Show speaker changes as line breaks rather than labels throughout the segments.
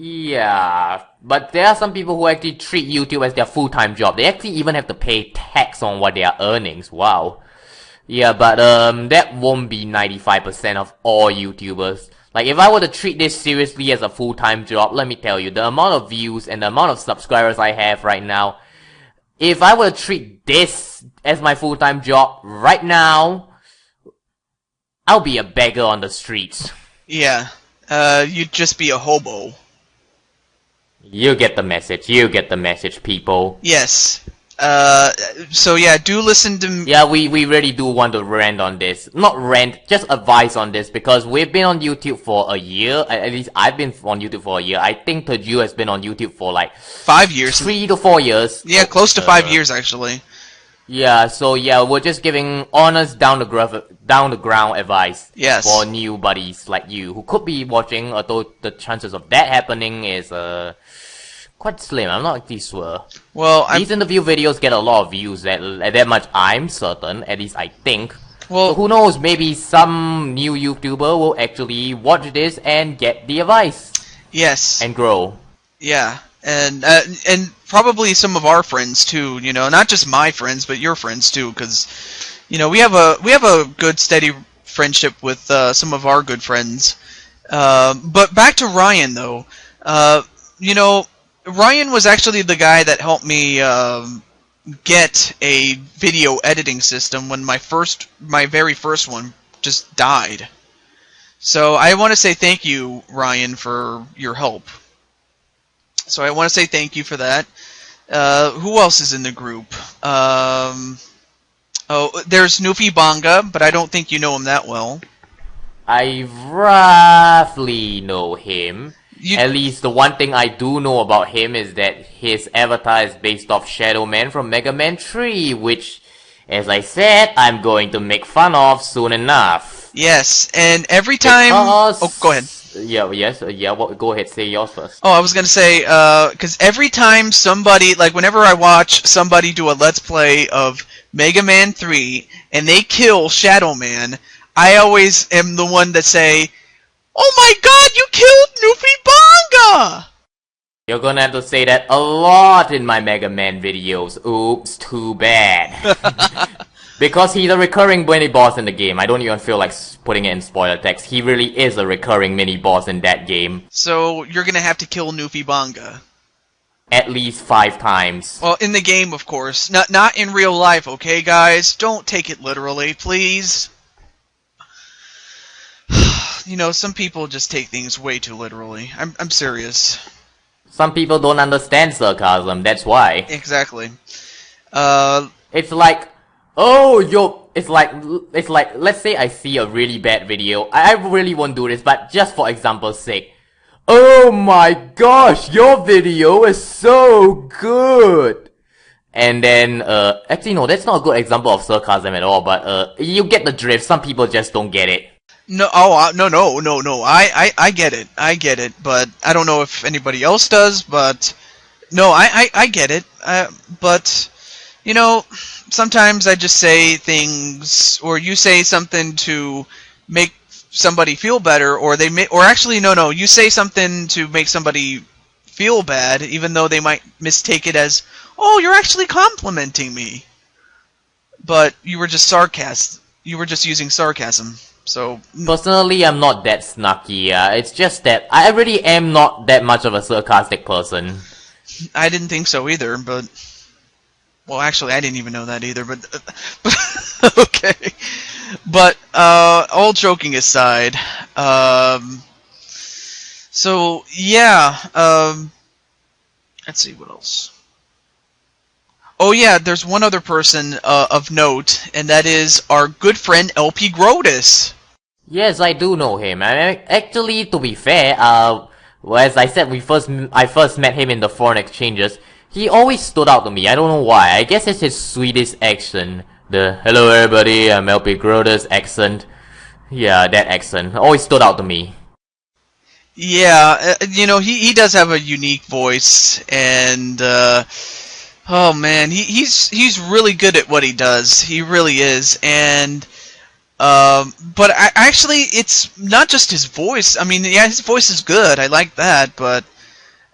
Yeah, but there are some people who actually treat YouTube as their full-time job. They actually even have to pay tax on what their earnings. Wow. Yeah, but that won't be 95% of all YouTubers. Like, if I were to treat this seriously as a full-time job, let me tell you, the amount of views and the amount of subscribers I have right now, if I were to treat this as my full-time job right now, I'll be a beggar on the streets.
Yeah, you'd just be a hobo.
You get the message. You get the message, people.
Yes. So yeah, do listen to...
Yeah, we really do want to rant on this. Not rant, just advice on this, because we've been on YouTube for a year. At least I've been on YouTube for a year. I think TehJew has been on YouTube for like
5 years.
3 to 4 years.
Yeah, close to 5 years actually.
Yeah, so yeah, we're just giving honest down the ground advice.
Yes.
For new buddies like you who could be watching, although the chances of that happening is quite slim. I'm not actually sure.
Well,
these interview videos get a lot of views. That much I'm certain. At least I think.
Well,
so who knows? Maybe some new YouTuber will actually watch this and get the advice.
Yes.
And grow.
Yeah, and probably some of our friends too. You know, not just my friends, but your friends too, because you know we have a good steady friendship with some of our good friends. But back to Ryan though. You know, Ryan was actually the guy that helped me get a video editing system when my very first one just died. So I want to say thank you, Ryan, for your help. So I want to say thank you for that. Who else is in the group? Oh, there's NewfieBangaa, but I don't think you know him that well.
I roughly know him. At least the one thing I do know about him is that his avatar is based off Shadow Man from Mega Man 3, which, as I said, I'm going to make fun of soon enough.
Yes, and every time... Oh, go ahead.
Yeah, well, go ahead, say yours first.
Oh, I was gonna say, because every time somebody, like whenever I watch somebody do a Let's Play of Mega Man 3, and they kill Shadow Man, I always am the one that say, "Oh my god, you killed NewfieBangaa!"
You're gonna have to say that a lot in my Mega Man videos. Oops, too bad. Because he's a recurring mini-boss in the game. I don't even feel like putting it in spoiler text. He really is a recurring mini-boss in that game.
So, you're gonna have to kill NewfieBangaa.
At least 5 times.
Well, in the game, of course. Not in real life, okay, guys? Don't take it literally, please. You know, some people just take things way too literally. I'm serious.
Some people don't understand sarcasm, that's why.
Exactly.
It's like, oh, it's like, let's say I see a really bad video. I really won't do this, but just for example's sake. Oh my gosh, your video is so good! And then, actually no, that's not a good example of sarcasm at all, but, you get the drift. Some people just don't get it.
No, no. I get it, but I don't know if anybody else does, but no, I get it. But you know, sometimes I just say things, or you say something to make somebody feel better, or actually, no, you say something to make somebody feel bad, even though they might mistake it as, "Oh, you're actually complimenting me," but you were just You were just using sarcasm. So
personally, I'm not that snarky. It's just that I really am not that much of a sarcastic person.
I didn't think so either, but well, actually, I didn't even know that either. But okay. But all joking aside, so yeah. Let's see what else. Oh yeah, there's one other person of note, and that is our good friend LPGrodus.
Yes, I do know him. Actually, to be fair, as I said, I first met him in the foreign exchanges. He always stood out to me. I don't know why. I guess it's his Swedish accent. The "Hello everybody, I'm LPGrodus" accent. Yeah, that accent always stood out to me.
Yeah, you know, he does have a unique voice, and oh man, he's really good at what he does. He really is, and but actually, it's not just his voice. I mean, yeah, his voice is good. I like that, but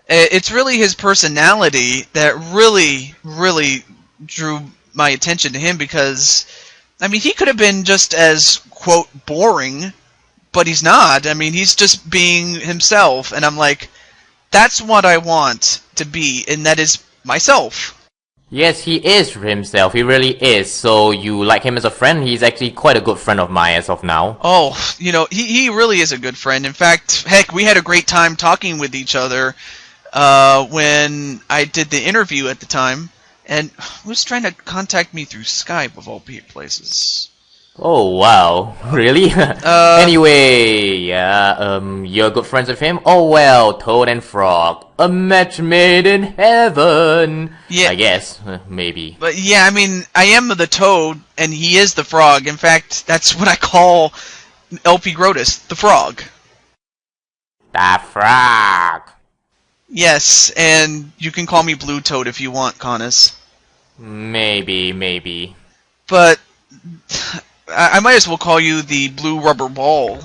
It's really his personality that really drew my attention to him, because, I mean, he could have been just as, quote, boring, but he's not. I mean, he's just being himself, and I'm like, that's what I want to be, and that is myself.
Yes, he is himself. He really is. So you like him as a friend? He's actually quite a good friend of mine as of now.
Oh, you know, he really is a good friend. In fact, heck, we had a great time talking with each other when I did the interview at the time. And who's trying to contact me through Skype, of all places?
Oh, wow. Really? Anyway, yeah, you're good friends with him? Oh well, Toad and Frog. A match made in heaven.
Yeah.
I guess, maybe.
But yeah, I mean, I am the Toad, and he is the Frog. In fact, that's what I call LPGrodus, the Frog.
The Frog.
Yes, and you can call me Blue Toad if you want, Konis.
Maybe.
But I might as well call you the Blue Rubber Ball.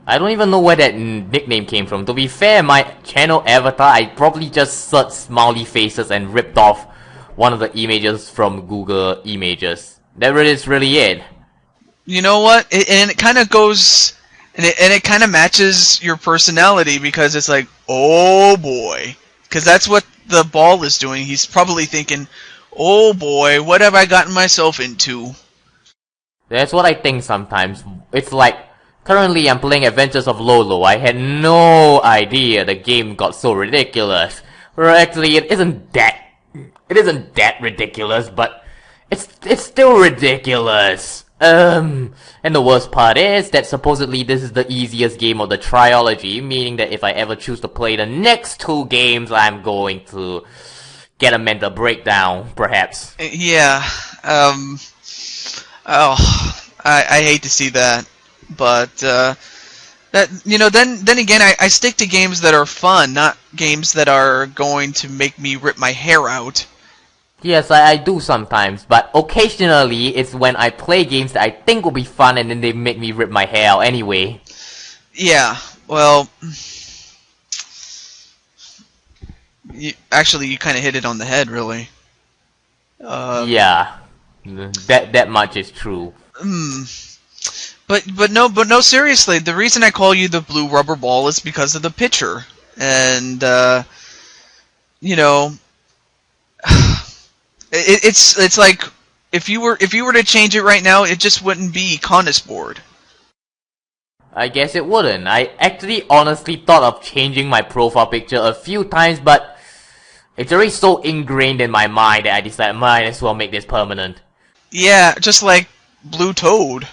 I don't even know where that nickname came from. To be fair, my channel avatar, I probably just searched smiley faces and ripped off one of the images from Google Images. That is really it.
You know what? And it kind of goes, and it kind of matches your personality, because it's like, oh boy. Because that's what the ball is doing. He's probably thinking, oh boy, what have I gotten myself into?
That's what I think sometimes. It's like, currently I'm playing Adventures of Lolo. I had no idea the game got so ridiculous. Or actually, it isn't that ridiculous, but it's still ridiculous. And the worst part is that supposedly this is the easiest game of the trilogy, meaning that if I ever choose to play the next two games, I'm going to get a mental breakdown, perhaps.
Yeah, oh, I hate to see that, but that, you know, then again, I stick to games that are fun, not games that are going to make me rip my hair out.
Yes, I do sometimes, but occasionally it's when I play games that I think will be fun and then they make me rip my hair out anyway.
Yeah, well, actually, you kind of hit it on the head, really.
Yeah, that much is true.
But no, seriously, the reason I call you the Blue Rubber Ball is because of the pitcher, and you know, it's like if you were to change it right now, it just wouldn't be KonisBored.
I guess it wouldn't. I actually honestly thought of changing my profile picture a few times, but it's already so ingrained in my mind that I decided might as well make this permanent.
Yeah, just like Blue Toad.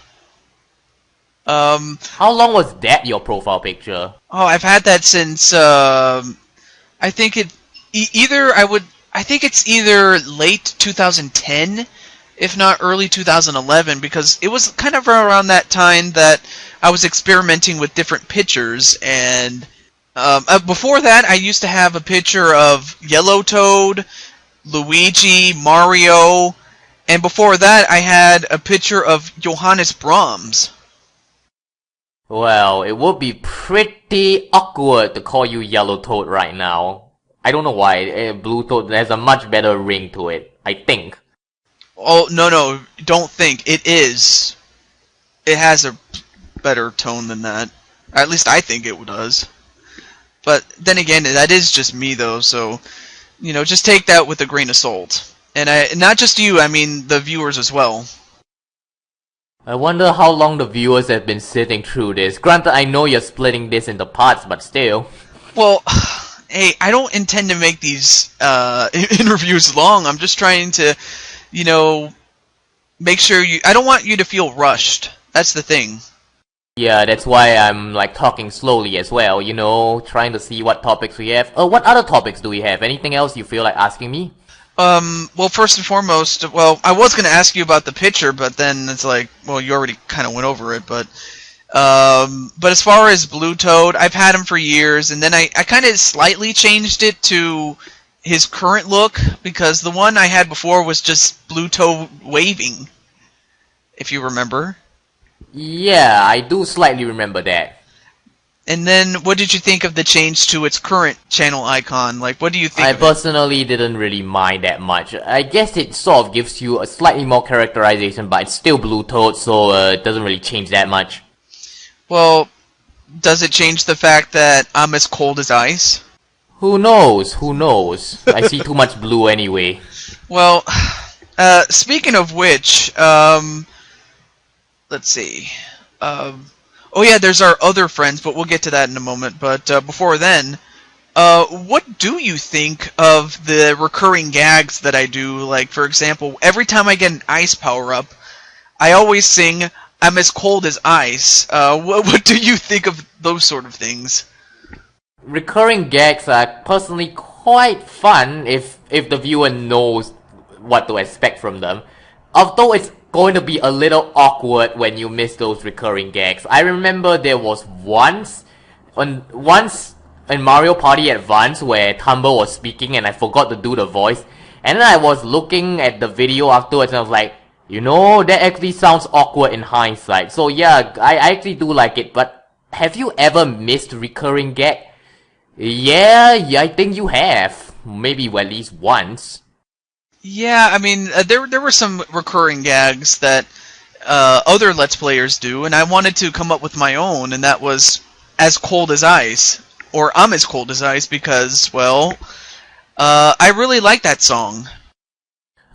How long was that your profile picture?
Oh, I've had that since I think I think it's either late 2010, if not early 2011, because it was kind of around that time that I was experimenting with different pictures, and before that I used to have a picture of Yellow Toad, Luigi, Mario, and before that I had a picture of Johannes Brahms.
Well, it would be pretty awkward to call you Yellow Toad right now. I don't know why. Blue Toad has a much better ring to it, I think.
Oh, no, don't think. It is. It has a better tone than that. At least I think it does. But then again, that is just me, though, so, you know, just take that with a grain of salt. And not just you, I mean the viewers as well.
I wonder how long the viewers have been sitting through this. Granted, I know you're splitting this into parts, but still.
Well, hey, I don't intend to make these interviews long. I'm just trying to, you know, make sure I don't want you to feel rushed. That's the thing.
Yeah, that's why I'm like talking slowly as well, you know, trying to see what topics we have. What other topics do we have? Anything else you feel like asking me?
Well, first and foremost, well, I was going to ask you about the picture, but then it's like, well, you already kind of went over it, but as far as Blue Toad, I've had him for years, and then I kind of slightly changed it to his current look, because the one I had before was just Blue Toad waving, if you remember.
Yeah, I do slightly remember that.
And then, what did you think of the change to its current channel icon? Like, what do you think
I
of it?
personally didn't really mind that much. I guess it sort of gives you a slightly more characterization, but it's still Blue Toad, so it doesn't really change that much.
Well, does it change the fact that I'm as cold as ice?
Who knows? Who knows? I see too much blue anyway.
Well, speaking of which, let's see. Oh yeah, there's our other friends, but we'll get to that in a moment. But before then, what do you think of the recurring gags that I do? Like, for example, every time I get an ice power-up, I always sing, "I'm as cold as ice." What do you think of those sort of things?
Recurring gags are personally quite fun if the viewer knows what to expect from them. Although it's going to be a little awkward when you miss those recurring gags. I remember there was once in Mario Party Advance where Tumble was speaking and I forgot to do the voice. And then I was looking at the video afterwards and I was like, you know, that actually sounds awkward in hindsight. So yeah, I actually do like it, but have you ever missed recurring gag? Yeah, I think you have. Maybe at least once.
Yeah, I mean, there were some recurring gags that other Let's Players do, and I wanted to come up with my own, and that was "as cold as ice," or "I'm as cold as ice," because, well, I really like that song.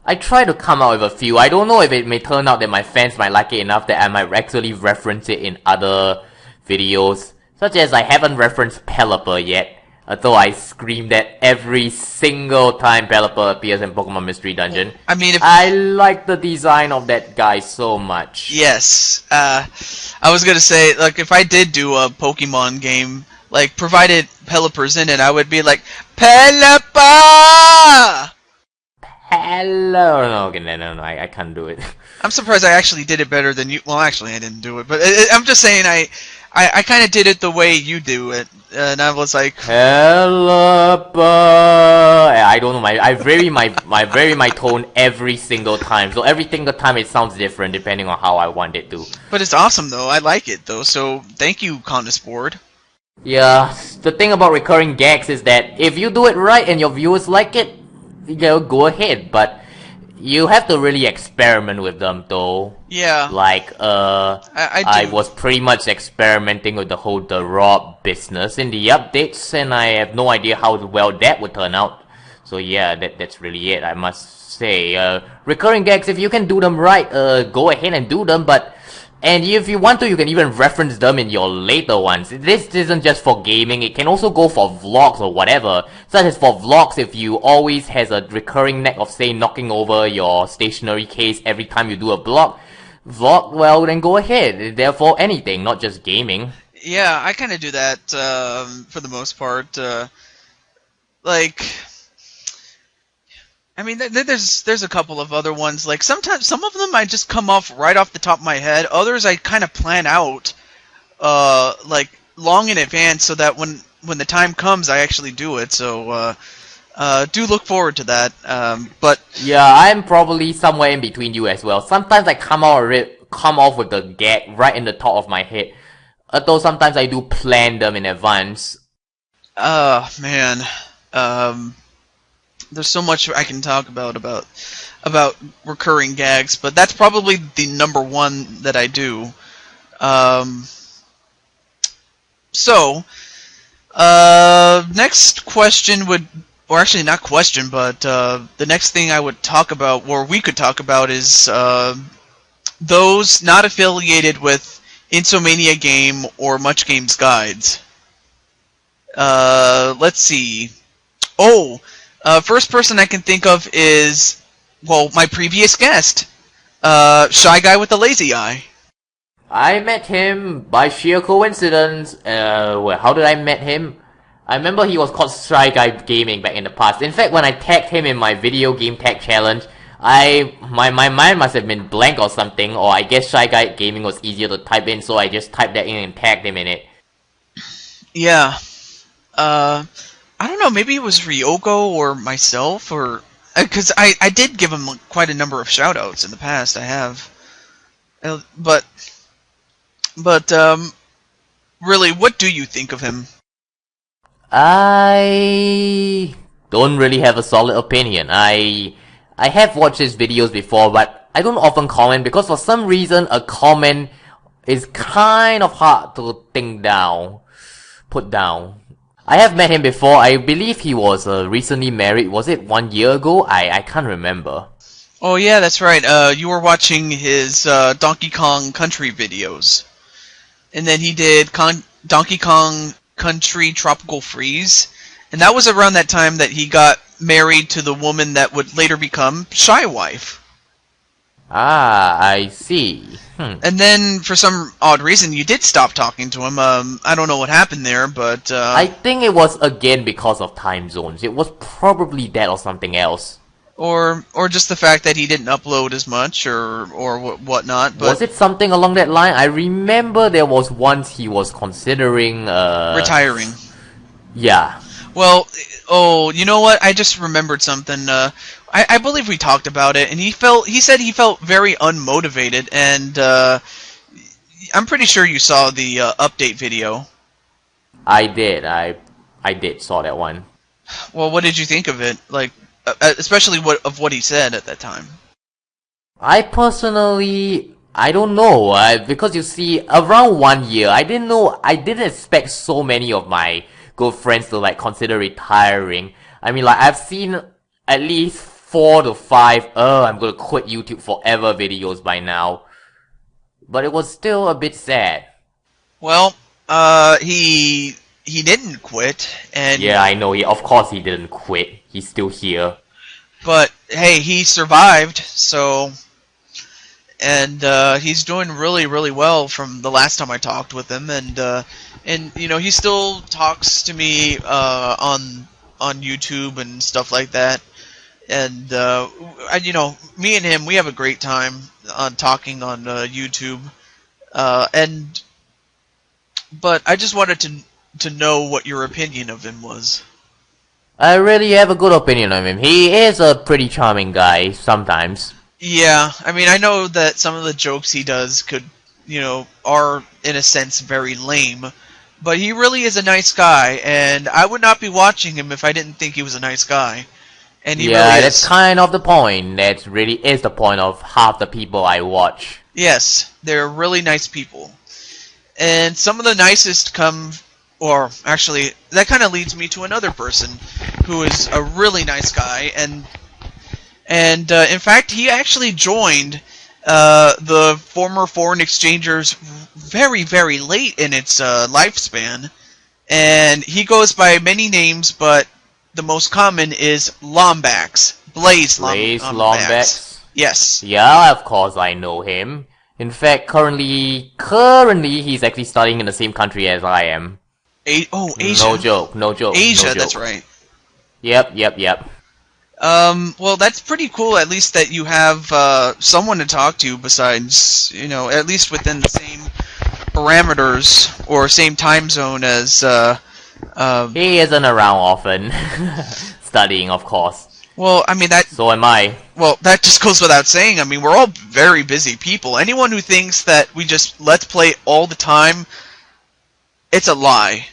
I try to come out with a few. I don't know if it may turn out that my fans might like it enough that I might actually reference it in other videos. Such as I haven't referenced Pelipper yet, although I scream that every single time Pelipper appears in Pokemon Mystery Dungeon.
I mean,
I like the design of that guy so much.
Yes. I was gonna say, like, if I did do a Pokemon game, like, provided Pelipper's in it, I would be like, "Pelipper!"
Hello. No, okay, no, I can't do it.
I'm surprised I actually did it better than you. Well, actually, I didn't do it, but I'm just saying I kind of did it the way you do it, and I was like,
Pelipper. I don't know. I vary my tone every single time. So every single time it sounds different depending on how I want it to.
But it's awesome though. I like it though. So thank you, KonisBored.
Yeah, the thing about recurring gags is that if you do it right and your viewers like it, you know, go ahead. But you have to really experiment with them though.
Yeah.
Like, I
do.
was pretty much experimenting with the whole Rob business in the updates, and I have no idea how well that would turn out. So yeah, that's really it, I must say. Recurring gags, if you can do them right, go ahead and do them, and if you want to, you can even reference them in your later ones. This isn't just for gaming, it can also go for vlogs or whatever. Such as for vlogs, if you always has a recurring knack of, say, knocking over your stationery case every time you do a vlog, well, then go ahead. Therefore, anything, not just gaming.
Yeah, I kind of do that for the most part. Like, I mean, there's a couple of other ones. Like, sometimes some of them I just come off right off the top of my head. Others I kind of plan out, like, long in advance, so that when the time comes, I actually do it. So do look forward to that. But
yeah, I'm probably somewhere in between you as well. Sometimes I come off with the gag right in the top of my head. Although sometimes I do plan them in advance.
Man. There's so much I can talk about recurring gags, but that's probably the number one that I do. So, next question would, or actually not question, but the next thing I would talk about, or we could talk about, is those not affiliated with Insomania Game or Much Games Guides. Let's see. Oh, first person I can think of is, well, my previous guest, ShyGuyWithTheLazyEye.
I met him by sheer coincidence. Well, how did I met him? I remember he was called Shy Guy Gaming back in the past. In fact, when I tagged him in my video game tag challenge, my mind must have been blank or something, or I guess Shy Guy Gaming was easier to type in, so I just typed that in and tagged him in it.
Yeah. I don't know, maybe it was Ryoko or myself, or... Because I did give him quite a number of shoutouts in the past, I have. But really, what do you think of him?
I don't really have a solid opinion. I have watched his videos before, but I don't often comment because for some reason a comment is kind of hard to put down. I have met him before. I believe he was recently married. Was it 1 year ago? I can't remember.
Oh yeah, that's right. You were watching his Donkey Kong Country videos. And then he did Donkey Kong Country Tropical Freeze. And that was around that time that he got married to the woman that would later become ShyWife.
Ah, I see.
And then, for some odd reason, you did stop talking to him. I don't know what happened there, but...
I think it was again because of time zones. It was probably that or something else.
Or just the fact that he didn't upload as much, or whatnot. But
was it something along that line? I remember there was once he was considering...
retiring.
Yeah.
Well, oh, you know what? I just remembered something. I believe we talked about it, and he said he felt very unmotivated, and I'm pretty sure you saw the update video.
I did. I did saw that one.
Well, what did you think of it? Like, especially what he said at that time.
I personally, I don't know, because you see, around 1 year, I didn't expect so many of my good friends to like consider retiring. I mean, like, I've seen at least 4 to 5, I'm gonna quit YouTube forever videos by now. But it was still a bit sad.
Well, he didn't quit, and...
Yeah, I know, of course he didn't quit. He's still here.
But, hey, he survived, so... And, he's doing really, really well from the last time I talked with him, and you know, he still talks to me, on YouTube and stuff like that. And, you know, me and him, we have a great time on talking on, YouTube. But I just wanted to know what your opinion of him was.
I really have a good opinion of him. He is a pretty charming guy, sometimes.
Yeah, I mean, I know that some of the jokes he does are, in a sense, very lame. But he really is a nice guy, and I would not be watching him if I didn't think he was a nice guy. And he really is.
That's kind of the point. That really is the point of half the people I watch.
Yes, they're really nice people. And some of the nicest come... Or, actually, that kind of leads me to another person who is a really nice guy, and in fact, he actually joined the former foreign exchangers very, very late in its lifespan, and he goes by many names, but the most common is Lombax. BlazeLombax. Yes.
Yeah, of course I know him. In fact, currently he's actually studying in the same country as I am.
Asia.
No joke.
Asia, that's right.
Yep.
Well, that's pretty cool, at least that you have, someone to talk to besides, at least within the same parameters, or same time zone as,
He isn't around often. Studying, of course.
Well, I mean,
So am I.
Well, that just goes without saying. I mean, we're all very busy people. Anyone who thinks that we just let's play all the time, it's a lie.